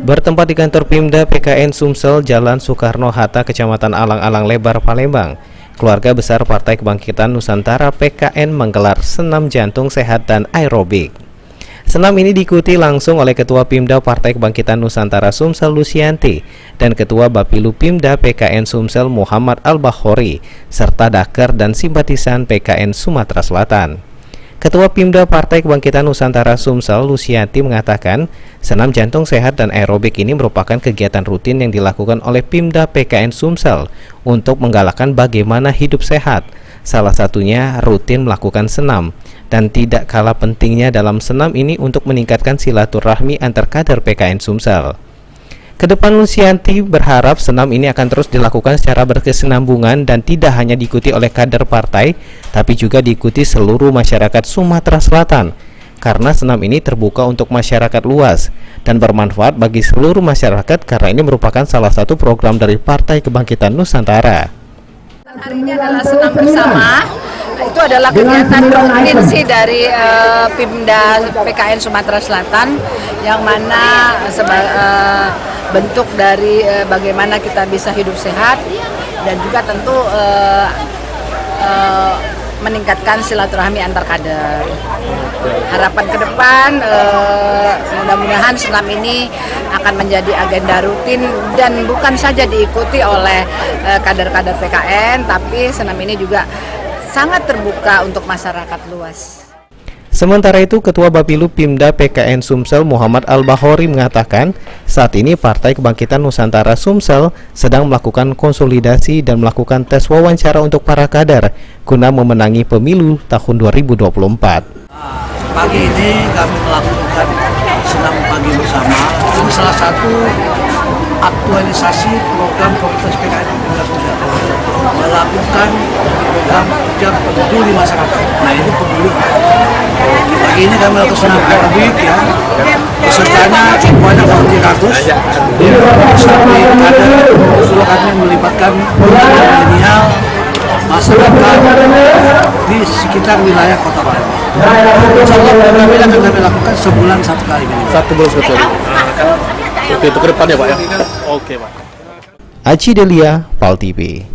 Bertempat di kantor Pimda PKN Sumsel, Jalan Soekarno-Hatta, Kecamatan Alang-Alang Lebar, Palembang, keluarga besar Partai Kebangkitan Nusantara PKN menggelar senam jantung sehat dan aerobik. Senam ini diikuti langsung oleh Ketua Pimda Partai Kebangkitan Nusantara Sumsel Lusianti dan Ketua Bapilu Pimda PKN Sumsel Muhammad Al-Bahori, serta daker dan simpatisan PKN Sumatera Selatan. Ketua Pimda Partai Kebangkitan Nusantara Sumsel Lusianti mengatakan, senam jantung sehat dan aerobik ini merupakan kegiatan rutin yang dilakukan oleh Pimda PKN Sumsel untuk menggalakkan bagaimana hidup sehat. Salah satunya rutin melakukan senam, dan tidak kalah pentingnya dalam senam ini untuk meningkatkan silaturahmi antar kader PKN Sumsel. Kedepan Lusianti berharap senam ini akan terus dilakukan secara berkesinambungan dan tidak hanya diikuti oleh kader partai, tapi juga diikuti seluruh masyarakat Sumatera Selatan, karena senam ini terbuka untuk masyarakat luas dan bermanfaat bagi seluruh masyarakat karena ini merupakan salah satu program dari Partai Kebangkitan Nusantara. Hari ini adalah senam bersama. Itu adalah kegiatan rutin sih dari Pimda PKN Sumatera Selatan, yang mana bentuk dari bagaimana kita bisa hidup sehat dan juga tentu meningkatkan silaturahmi antar kader. Harapan ke depan mudah-mudahan senam ini akan menjadi agenda rutin dan bukan saja diikuti oleh kader-kader PKN, tapi senam ini juga sangat terbuka untuk masyarakat luas. Sementara itu, Ketua Bapilu Pimda PKN Sumsel Muhammad Al-Bahori mengatakan, saat ini Partai Kebangkitan Nusantara Sumsel sedang melakukan konsolidasi dan melakukan tes wawancara untuk para kader guna memenangi pemilu tahun 2024. Pagi ini kami melakukan senam pagi bersama. Ini salah satu aktualisasi program Komunitas PKN Pimda Sumsel, melakukan program kerja peduli masyarakat. Nah, ini peduli. Pagi ini kami melakukan senam aerobik, ya. Pesertanya banyak 300. Sampai kader usul kami melibatkan milenial, masyarakat di sekitar wilayah Kota Palembang. Insya Allah program ini akan kami lakukan sebulan satu kali. Satu bulan sekali. Oke, itu ke depan ya Pak ya? Oke Pak. Aci Delia, PAL TV.